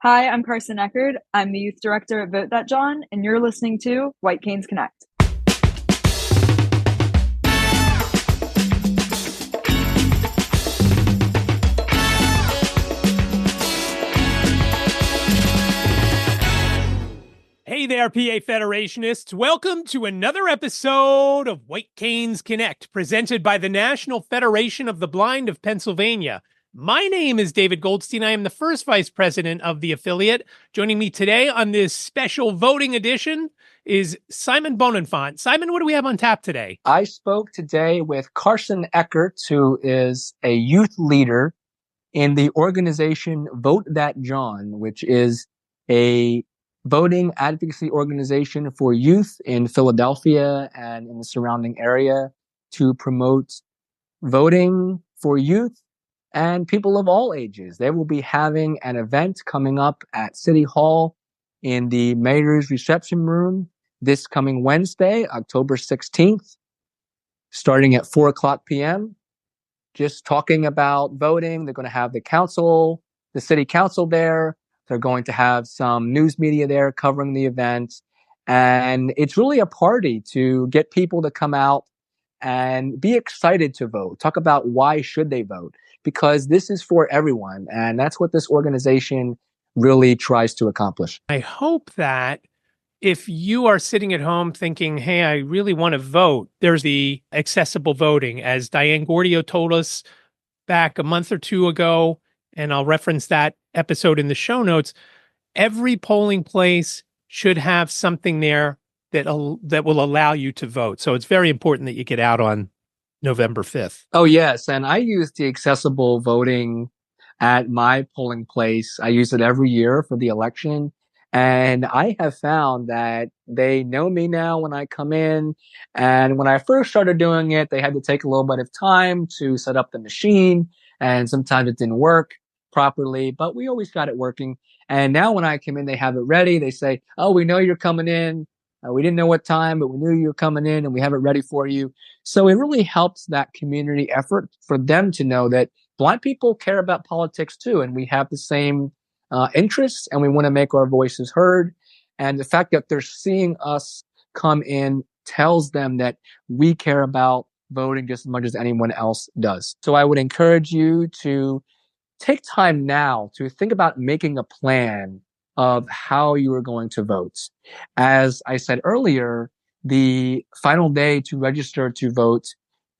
Hi, I'm Carson Eckhard. I'm the youth director at Vote That Jawn, and you're listening to White Canes Connect. Hey there, PA Federationists. Welcome to another episode of White Canes Connect, presented by the National Federation of the Blind of Pennsylvania. My name is David Goldstein. I am the first vice president of the affiliate. Joining me today on this special voting edition is Simon Bonenfant. Simon, what do we have on tap today? I spoke today with Carson Eckhard, who is a youth leader in the organization Vote That Jawn, which is a voting advocacy organization for youth in Philadelphia and in the surrounding area to promote voting for youth and people of all ages. They will be having an event coming up at City Hall in the mayor's reception room this coming Wednesday, October 16th, starting at 4 o'clock p.m., just talking about voting. They're going to have the city council there. They're going to have some news media there covering the event. And it's really a party to get people to come out and be excited to vote. Talk about why should they vote? Because this is for everyone. And that's what this organization really tries to accomplish. I hope that if you are sitting at home thinking, hey, I really want to vote, there's the accessible voting, as Diane Gordio told us back a month or two ago, and I'll reference that episode in the show notes. Every polling place should have something there that will allow you to vote. So it's very important that you get out on November 5th. Oh, yes. And I use the accessible voting at my polling place. I use it every year for the election. And I have found that they know me now when I come in. And when I first started doing it, they had to take a little bit of time to set up the machine. And sometimes it didn't work properly, but we always got it working. And now when I come in, they have it ready. They say, oh, we know you're coming in. We didn't know what time, but we knew you were coming in and we have it ready for you. So it really helps that community effort for them to know that blind people care about politics too. And we have the same interests and we want to make our voices heard. And the fact that they're seeing us come in tells them that we care about voting just as much as anyone else does. So I would encourage you to take time now to think about making a plan of how you are going to vote. As I said earlier, the final day to register to vote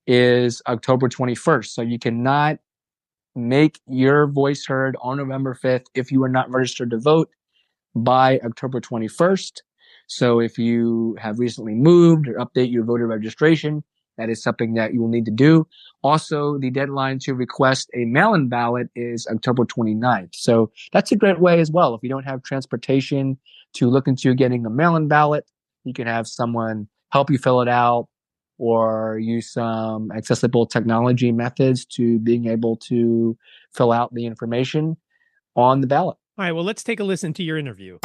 is October 21st. So you cannot make your voice heard on November 5th if you are not registered to vote by October 21st. So if you have recently moved or update your voter registration, that is something that you will need to do. Also, the deadline to request a mail-in ballot is October 29th. So that's a great way as well. If you don't have transportation to look into getting a mail-in ballot, you can have someone help you fill it out or use some accessible technology methods to being able to fill out the information on the ballot. All right, well, let's take a listen to your interview.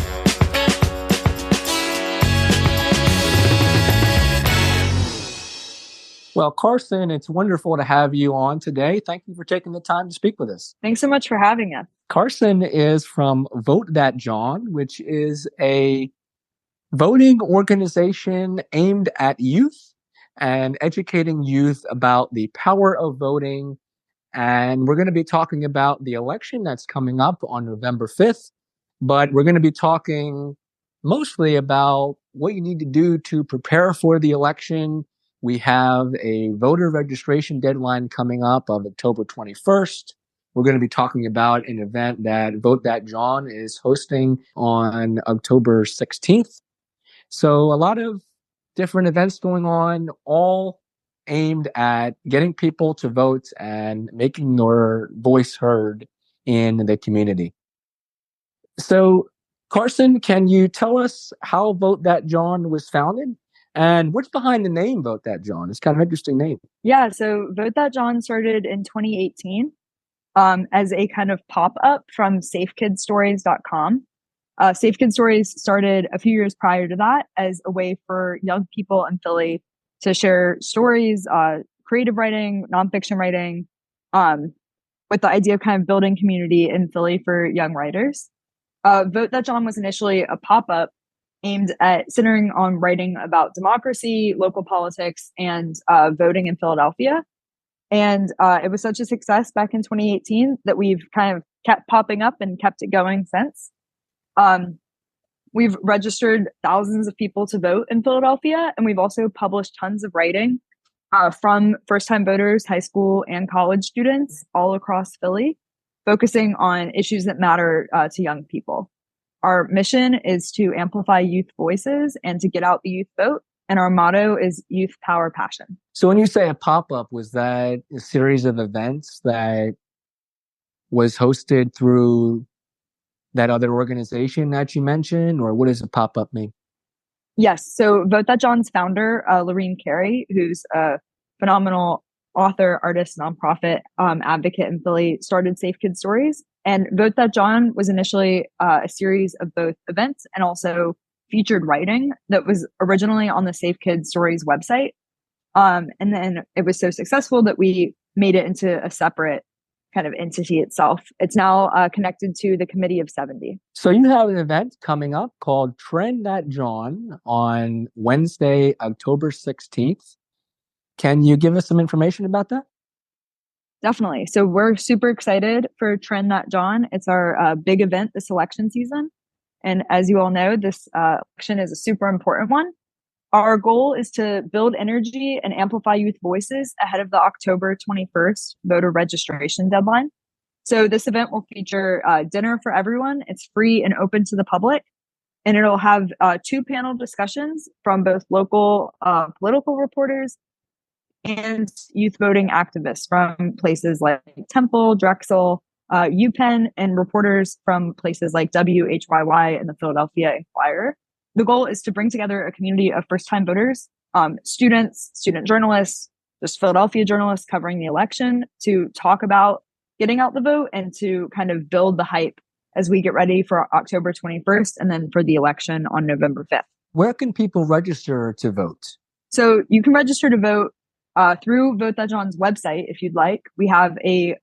Well, Carson, it's wonderful to have you on today. Thank you for taking the time to speak with us. Thanks so much for having us. Carson is from Vote That Jawn, which is a voting organization aimed at youth and educating youth about the power of voting. And we're going to be talking about the election that's coming up on November 5th, but we're going to be talking mostly about what you need to do to prepare for the election. We have a voter registration deadline coming up of October 21st. We're going to be talking about an event that Vote That Jawn is hosting on October 16th. So a lot of different events going on, all aimed at getting people to vote and making their voice heard in the community. So, Carson, can you tell us how Vote That Jawn was founded? And what's behind the name Vote That Jawn? It's kind of an interesting name. Yeah, so Vote That Jawn started in 2018 as a kind of pop-up from safekidstories.com. Safe Kid Stories started a few years prior to that as a way for young people in Philly to share stories, creative writing, nonfiction writing, with the idea of kind of building community in Philly for young writers. Vote That Jawn was initially a pop-up aimed at centering on writing about democracy, local politics, and voting in Philadelphia. And it was such a success back in 2018 that we've kind of kept popping up and kept it going since. We've registered thousands of people to vote in Philadelphia, and we've also published tons of writing from first-time voters, high school and college students all across Philly, focusing on issues that matter to young people. Our mission is to amplify youth voices and to get out the youth vote. And our motto is Youth Power Passion. So when you say a pop-up, was that a series of events that was hosted through that other organization that you mentioned, or what does a pop-up mean? Yes. So Vote That Jawn's founder, Lorene Carey, who's a phenomenal author, artist, nonprofit advocate in Philly, started Safe Kid Stories. And Vote That Jawn was initially a series of both events and also featured writing that was originally on the Safe Kid Stories website. And then it was so successful that we made it into a separate kind of entity itself. It's now connected to the Committee of 70. So you have an event coming up called Trend That Jawn on Wednesday, October 16th. Can you give us some information about that? Definitely. So we're super excited for Trend That Jawn. It's our big event this election season. And as you all know, this election is a super important one. Our goal is to build energy and amplify youth voices ahead of the October 21st voter registration deadline. So this event will feature dinner for everyone. It's free and open to the public. And it'll have 2 panel discussions from both local political reporters and youth voting activists from places like Temple, Drexel, UPenn, and reporters from places like WHYY and the Philadelphia Inquirer. The goal is to bring together a community of first-time voters, students, student journalists, just Philadelphia journalists covering the election to talk about getting out the vote and to kind of build the hype as we get ready for October 21st and then for the election on November 5th. Where can people register to vote? So you can register to vote through Vote That Jawn's website if you'd like. We have a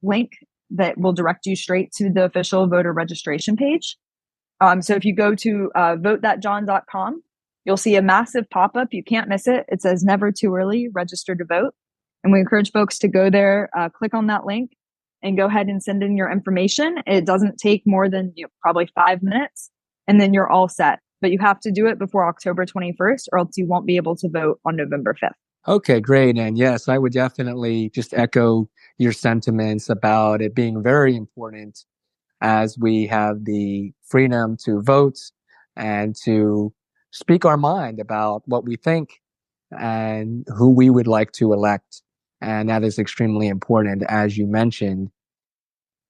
link that will direct you straight to the official voter registration page. So if you go to votethatjawn.com, you'll see a massive pop-up. You can't miss it. It says never too early, register to vote. And we encourage folks to go there, click on that link and go ahead and send in your information. It doesn't take more than probably 5 minutes and then you're all set. But you have to do it before October 21st or else you won't be able to vote on November 5th. Okay, great. And yes, I would definitely just echo your sentiments about it being very important as we have the freedom to vote and to speak our mind about what we think and who we would like to elect. And that is extremely important, as you mentioned.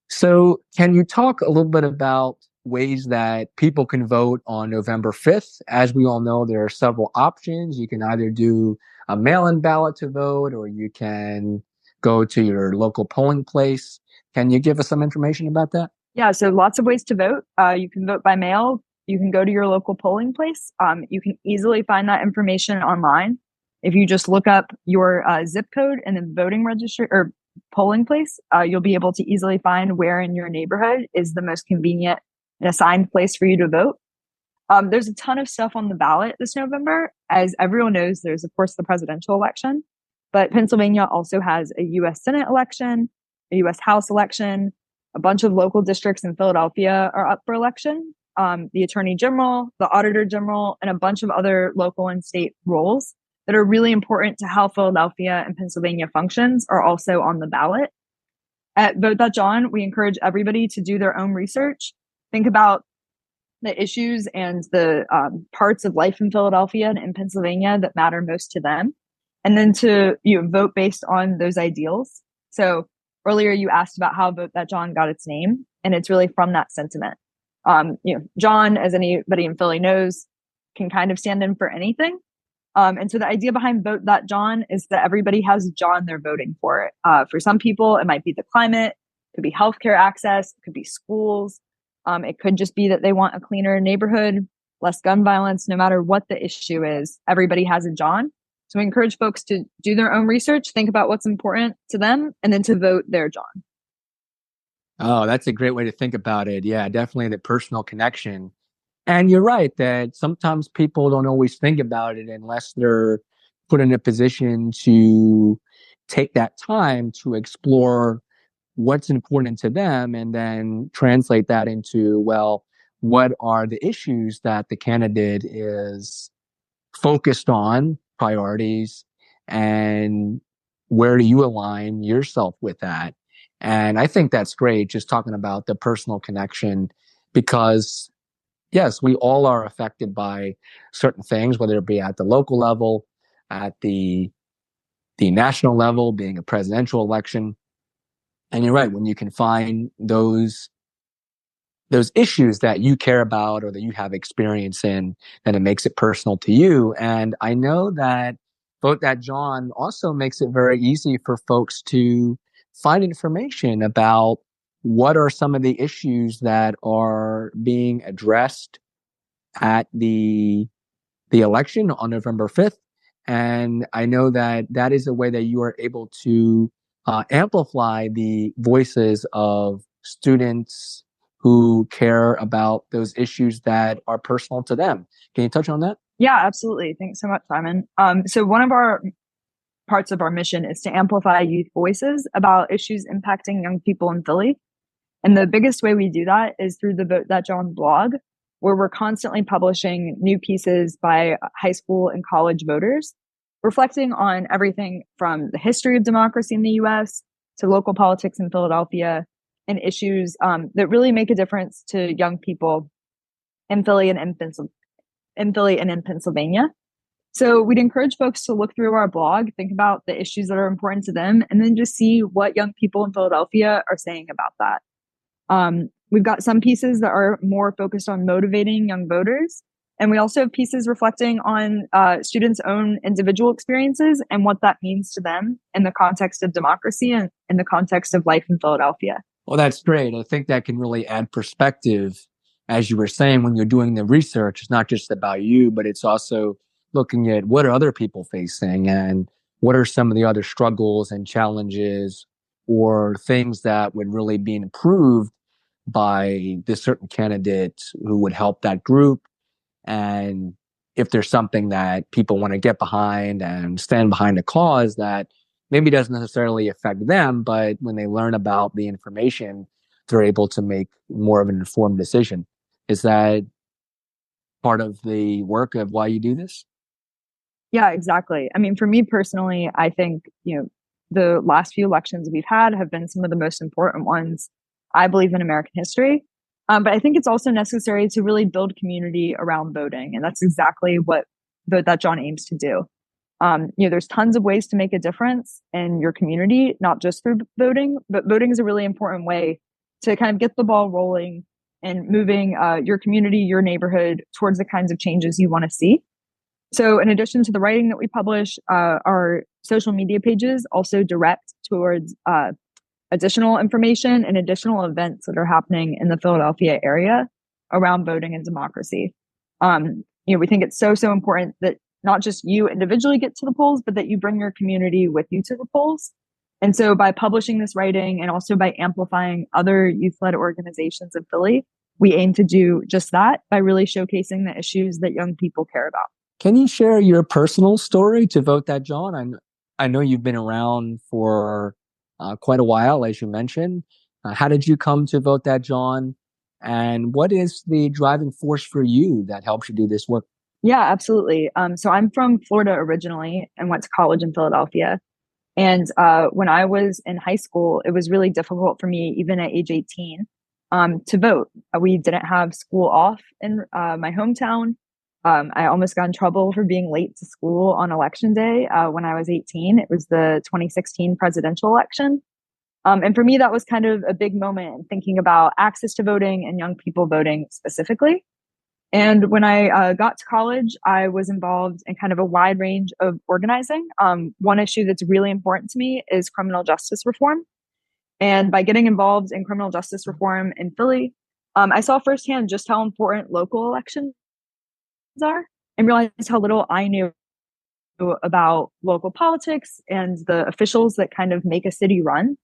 So can you talk a little bit about ways that people can vote on November 5th? As we all know, there are several options. You can either do a mail-in ballot to vote, or you can go to your local polling place. Can you give us some information about that? Yeah, so lots of ways to vote. You can vote by mail. You can go to your local polling place. You can easily find that information online. If you just look up your zip code and then voting register or polling place, you'll be able to easily find where in your neighborhood is the most convenient and assigned place for you to vote. There's a ton of stuff on the ballot this November. As everyone knows, there's, of course, the presidential election, but Pennsylvania also has a U.S. Senate election, a U.S. House election. A bunch of local districts in Philadelphia are up for election. The Attorney General, the Auditor General, and a bunch of other local and state roles that are really important to how Philadelphia and Pennsylvania functions are also on the ballot. At Vote That Jawn, we encourage everybody to do their own research, think about the issues and the parts of life in Philadelphia and in Pennsylvania that matter most to them, and then to vote based on those ideals. So earlier you asked about how Vote That Jawn got its name, and it's really from that sentiment. John, as anybody in Philly knows, can kind of stand in for anything. And so the idea behind Vote That Jawn is that everybody has John they're voting for. For some people, it might be the climate, it could be healthcare access, it could be schools. It could just be that they want a cleaner neighborhood, less gun violence, no matter what the issue is. Everybody has a John. So we encourage folks to do their own research, think about what's important to them, and then to vote their John. Oh, that's a great way to think about it. Yeah, definitely the personal connection. And you're right that sometimes people don't always think about it unless they're put in a position to take that time to explore what's important to them and then translate that into, well, what are the issues that the candidate is focused on, priorities, and where do you align yourself with that? And I think that's great, just talking about the personal connection, because yes, we all are affected by certain things, whether it be at the local level, at the national level, being a presidential election. And you're right, when you can find those issues that you care about or that you have experience in, then it makes it personal to you. And I know that Vote That Jawn also makes it very easy for folks to find information about what are some of the issues that are being addressed at the election on November 5th. And I know that that is a way that you are able to amplify the voices of students who care about those issues that are personal to them. Can you touch on that? Yeah, absolutely. Thanks so much, Simon. So one of our parts of our mission is to amplify youth voices about issues impacting young people in Philly. And the biggest way we do that is through the Vote That Jawn blog, where we're constantly publishing new pieces by high school and college voters, reflecting on everything from the history of democracy in the US to local politics in Philadelphia and issues that really make a difference to young people in Philly and in Pennsylvania. So we'd encourage folks to look through our blog, think about the issues that are important to them, and then just see what young people in Philadelphia are saying about that. We've got some pieces that are more focused on motivating young voters. And we also have pieces reflecting on students' own individual experiences and what that means to them in the context of democracy and in the context of life in Philadelphia. Well, that's great. I think that can really add perspective. As you were saying, when you're doing the research, it's not just about you, but it's also looking at what are other people facing and what are some of the other struggles and challenges or things that would really be improved by this certain candidate who would help that group. And if there's something that people want to get behind and stand behind a cause that maybe doesn't necessarily affect them, but when they learn about the information, they're able to make more of an informed decision. Is that part of the work of why you do this? Yeah, exactly. I mean, for me personally, I think, the last few elections we've had have been some of the most important ones, I believe, in American history. But I think it's also necessary to really build community around voting. And that's exactly what Vote That Jawn aims to do. There's tons of ways to make a difference in your community, not just through voting, but voting is a really important way to kind of get the ball rolling and moving your community, your neighborhood towards the kinds of changes you want to see. So in addition to the writing that we publish, our social media pages also direct towards additional information and additional events that are happening in the Philadelphia area around voting and democracy. We think it's so important that not just you individually get to the polls, but that you bring your community with you to the polls. And so by publishing this writing and also by amplifying other youth-led organizations in Philly, we aim to do just that by really showcasing the issues that young people care about. Can you share your personal story to Vote That Jawn? I know you've been around for quite a while, as you mentioned. How did you come to Vote That Jawn? And what is the driving force for you that helps you do this work? Yeah, absolutely. So I'm from Florida originally and went to college in Philadelphia. And when I was in high school, it was really difficult for me, even at age 18, to vote. We didn't have school off in my hometown. I almost got in trouble for being late to school on election day when I was 18. It was the 2016 presidential election. And for me, that was kind of a big moment in thinking about access to voting and young people voting specifically. And when I got to college, I was involved in kind of a wide range of organizing. One issue that's really important to me is criminal justice reform. And by getting involved in criminal justice reform in Philly, I saw firsthand just how important local elections are and realized how little I knew about local politics and the officials that kind of make a city run.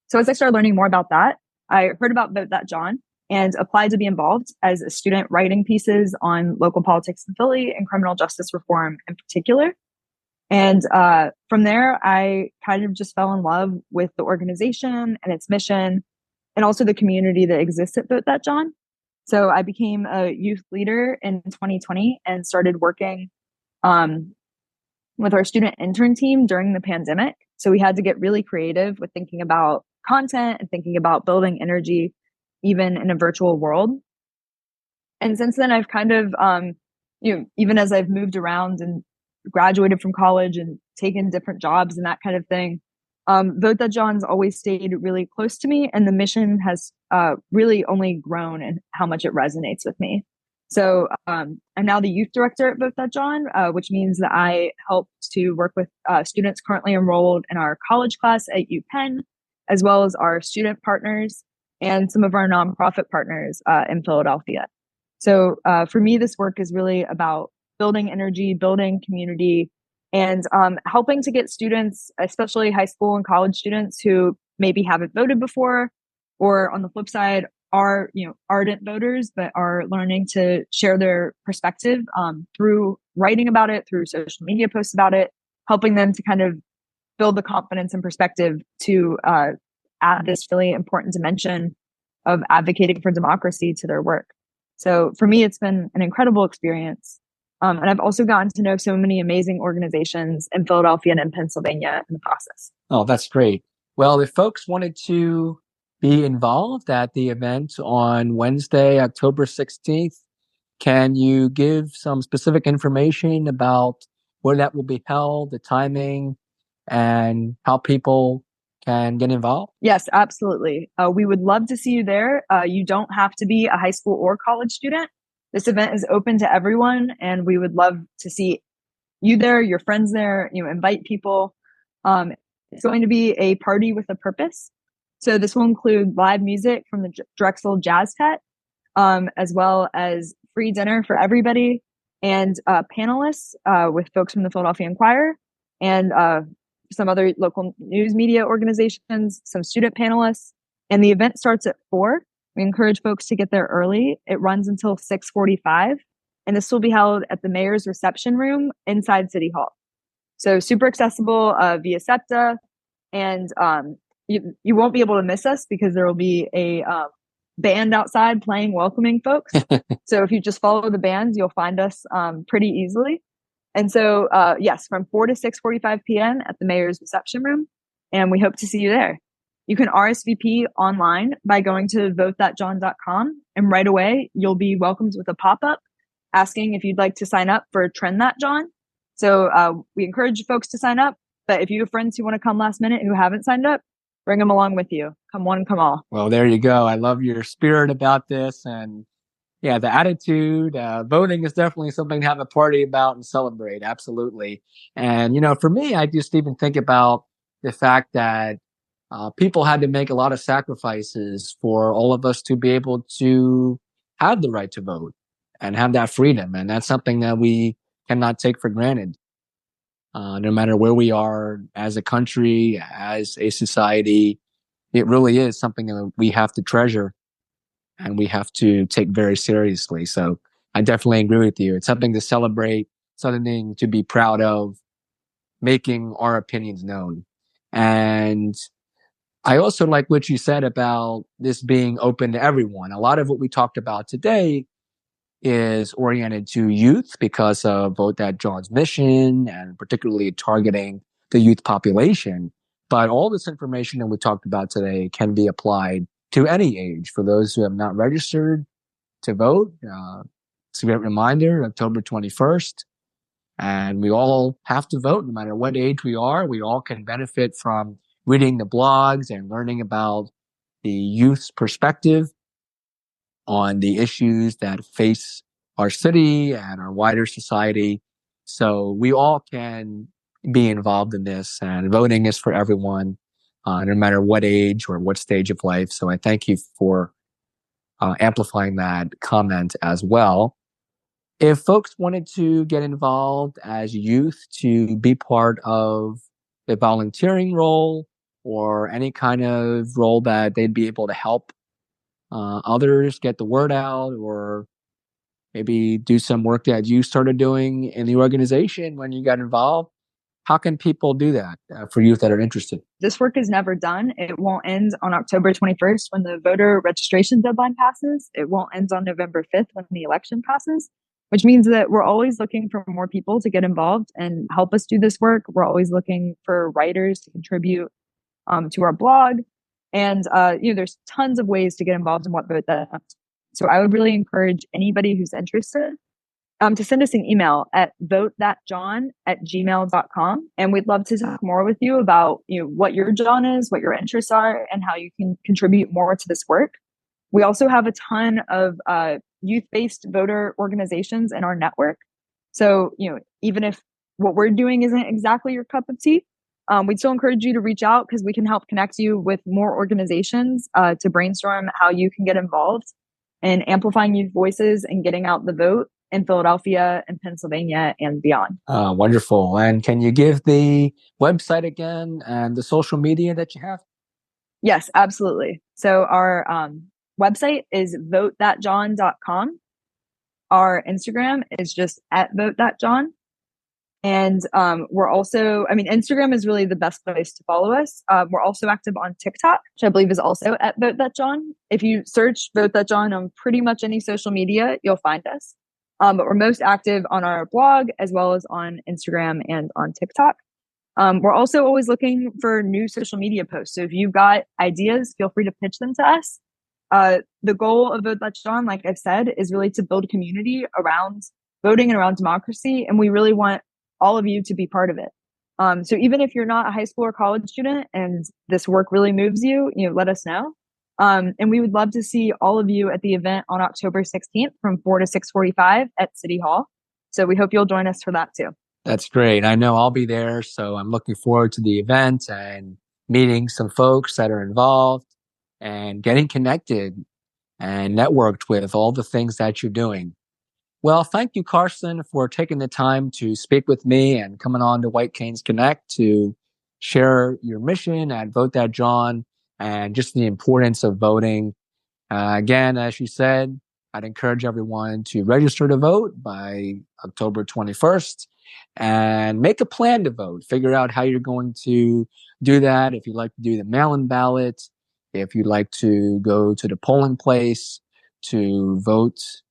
So as I started learning more about that, I heard about Vote That Jawn and applied to be involved as a student writing pieces on local politics in Philly and criminal justice reform in particular. And from there, I kind of just fell in love with the organization and its mission, and also the community that exists at Vote That Jawn. So I became a youth leader in 2020 and started working with our student intern team during the pandemic. So we had to get really creative with thinking about content and thinking about building energy, even in a virtual world. And since then, I've kind of, even as I've moved around and graduated from college and taken different jobs and that kind of thing, Vote That Jawn's always stayed really close to me, and the mission has really only grown in how much it resonates with me. So I'm now the youth director at Vote That Jawn, which means that I help to work with students currently enrolled in our college class at UPenn, as well as our student partners and some of our nonprofit partners in Philadelphia. So for me, this work is really about building energy, building community, and helping to get students, especially high school and college students who maybe haven't voted before, or on the flip side, are ardent voters but are learning to share their perspective through writing about it, through social media posts about it, helping them to kind of build the confidence and perspective to add this really important dimension of advocating for democracy to their work. So for me, it's been an incredible experience. And I've also gotten to know so many amazing organizations in Philadelphia and in Pennsylvania in the process. Oh, that's great. Well, if folks wanted to be involved at the event on Wednesday, October 16th, can you give some specific information about where that will be held, the timing, and how people can get involved? Yes, absolutely. We would love to see you there. You don't have to be a high school or college student. This event is open to everyone, and we would love to see you there, your friends there, invite people. It's going to be a party with a purpose. So this will include live music from the Drexel Jazz Tet, as well as free dinner for everybody, and panelists with folks from the Philadelphia Inquirer and some other local news media organizations, some student panelists. And the event starts at 4. We encourage folks to get there early. It runs until 6:45, and this will be held at the mayor's reception room inside City Hall. So super accessible via SEPTA, and you won't be able to miss us because there will be a band outside playing, welcoming folks. So if you just follow the bands, you'll find us pretty easily. And so, yes, from 4 to 6:45 p.m. at the mayor's reception room, and we hope to see you there. You can RSVP online by going to votethatjawn.com, and right away, you'll be welcomed with a pop-up asking if you'd like to sign up for Trend That Jawn. So we encourage folks to sign up, but if you have friends who want to come last minute who haven't signed up, bring them along with you. Come one, come all. Well, there you go. I love your spirit about this, and yeah, the attitude. Voting is definitely something to have a party about and celebrate. Absolutely. And, for me, I just even think about the fact that people had to make a lot of sacrifices for all of us to be able to have the right to vote and have that freedom. And that's something that we cannot take for granted. No matter where we are as a country, as a society, it really is something that we have to treasure and we have to take very seriously. So I definitely agree with you. It's something to celebrate, something to be proud of, making our opinions known. And I also like what you said about this being open to everyone. A lot of what we talked about today is oriented to youth because of Vote That Jawn's mission and particularly targeting the youth population. But all this information that we talked about today can be applied to any age. For those who have not registered to vote, it's a great reminder, October 21st. And we all have to vote no matter what age we are. We all can benefit from reading the blogs and learning about the youth's perspective on the issues that face our city and our wider society. So we all can be involved in this, and voting is for everyone, no matter what age or what stage of life. So I thank you for amplifying that comment as well. If folks wanted to get involved as youth to be part of the volunteering role or any kind of role that they'd be able to help others get the word out, or maybe do some work that you started doing in the organization when you got involved, how can people do that for youth that are interested? This work is never done. It won't end on October 21st when the voter registration deadline passes. It won't end on November 5th when the election passes, which means that we're always looking for more people to get involved and help us do this work. We're always looking for writers to contribute to our blog. And, there's tons of ways to get involved in what Vote That. So I would really encourage anybody who's interested to send us an email at votethatjawn@gmail.com. And we'd love to talk more with you about what your John is, what your interests are, and how you can contribute more to this work. We also have a ton of youth-based voter organizations in our network. So, even if what we're doing isn't exactly your cup of tea, we'd still encourage you to reach out because we can help connect you with more organizations to brainstorm how you can get involved in amplifying youth voices and getting out the vote in Philadelphia and Pennsylvania and beyond. Wonderful. And can you give the website again and the social media that you have? Yes, absolutely. So our website is votethatjawn.com. Our Instagram is just @votethatjawn. And we're also, Instagram is really the best place to follow us. We're also active on TikTok, which I believe is also @votethatjawn. If you search Vote That Jawn on pretty much any social media, you'll find us. But we're most active on our blog as well as on Instagram and on TikTok. We're also always looking for new social media posts. So if you've got ideas, feel free to pitch them to us. The goal of Vote That Jawn, like I've said, is really to build community around voting and around democracy. And we really want all of you to be part of it. So even if you're not a high school or college student and this work really moves you, let us know. And we would love to see all of you at the event on October 16th from 4 to 6:45 at City Hall. So we hope you'll join us for that too. That's great. I know I'll be there. So I'm looking forward to the event and meeting some folks that are involved and getting connected and networked with all the things that you're doing. Well, thank you, Carson, for taking the time to speak with me and coming on to White Canes Connect to share your mission at Vote That Jawn and just the importance of voting. Again, as you said, I'd encourage everyone to register to vote by October 21st and make a plan to vote. Figure out how you're going to do that. If you'd like to do the mail-in ballot, if you'd like to go to the polling place to vote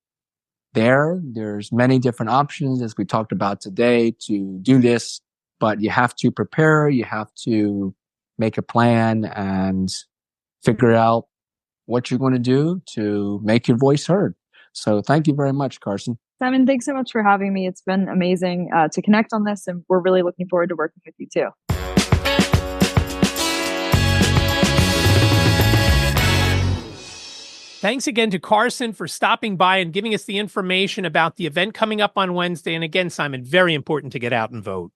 there's many different options, as we talked about today, to do this, but you have to prepare, you have to make a plan and figure out what you're going to do to make your voice heard. So thank you very much, Carson. Simon, thanks so much for having me. It's been amazing to connect on this, and we're really looking forward to working with you too. Thanks again to Carson for stopping by and giving us the information about the event coming up on Wednesday. And again, Simon, very important to get out and vote.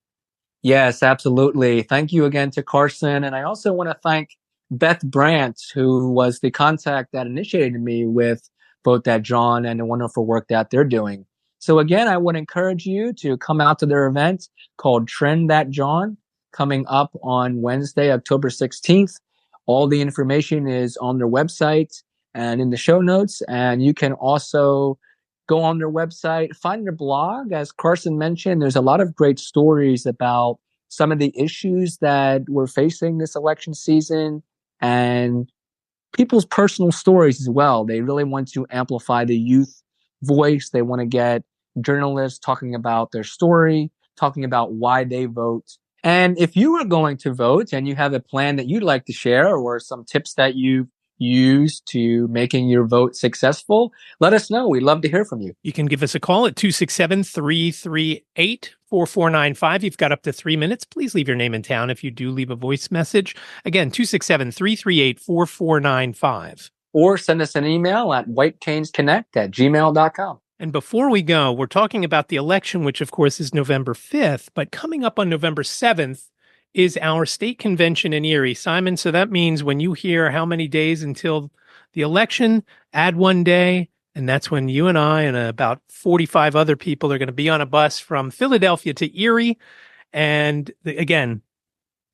Yes, absolutely. Thank you again to Carson. And I also want to thank Beth Brandt, who was the contact that initiated me with Vote That Jawn and the wonderful work that they're doing. So again, I would encourage you to come out to their event called Trend That Jawn, coming up on Wednesday, October 16th. All the information is on their website and in the show notes. And you can also go on their website, find their blog. As Carson mentioned, there's a lot of great stories about some of the issues that we're facing this election season and people's personal stories as well. They really want to amplify the youth voice. They want to get journalists talking about their story, talking about why they vote. And if you are going to vote and you have a plan that you'd like to share or some tips that you've used to making your vote successful, let us know. We'd love to hear from you. You can give us a call at 267-338-4495. You've got up to 3 minutes. Please leave your name and town if you do leave a voice message. Again, 267-338-4495. Or send us an email at whitecanesconnect@gmail.com. And before we go, we're talking about the election, which of course is November 5th, but coming up on November 7th, is our state convention in Erie. Simon, so that means when you hear how many days until the election, add 1 day, and that's when you and I and about 45 other people are going to be on a bus from Philadelphia to Erie. And again,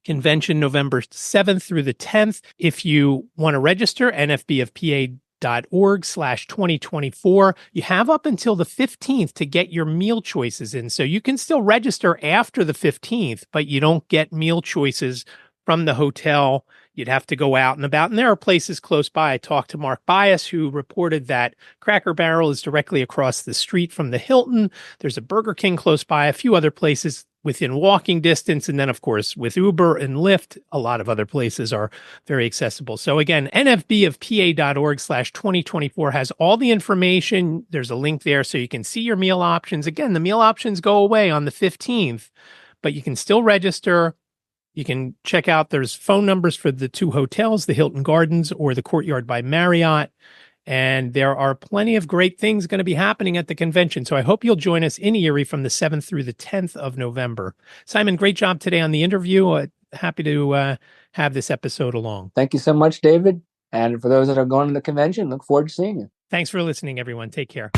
convention November 7th through the 10th. If you want to register, nfbofpa.org/2024. You have up until the 15th to get your meal choices in. So you can still register after the 15th, but you don't get meal choices from the hotel. You'd have to go out and about. And there are places close by. I talked to Mark Bias, who reported that Cracker Barrel is directly across the street from the Hilton. There's a Burger King close by, a few other places within walking distance. And then, of course, with Uber and Lyft, a lot of other places are very accessible. So again, nfbofpa.org/2024 has all the information. There's a link there so you can see your meal options. Again, the meal options go away on the 15th, but you can still register. You can check out, there's phone numbers for the two hotels, the Hilton Gardens or the Courtyard by Marriott. And there are plenty of great things going to be happening at the convention. So I hope you'll join us in Erie from the 7th through the 10th of November. Simon, great job today on the interview. Happy to have this episode along. Thank you so much, David. And for those that are going to the convention, look forward to seeing you. Thanks for listening, everyone. Take care.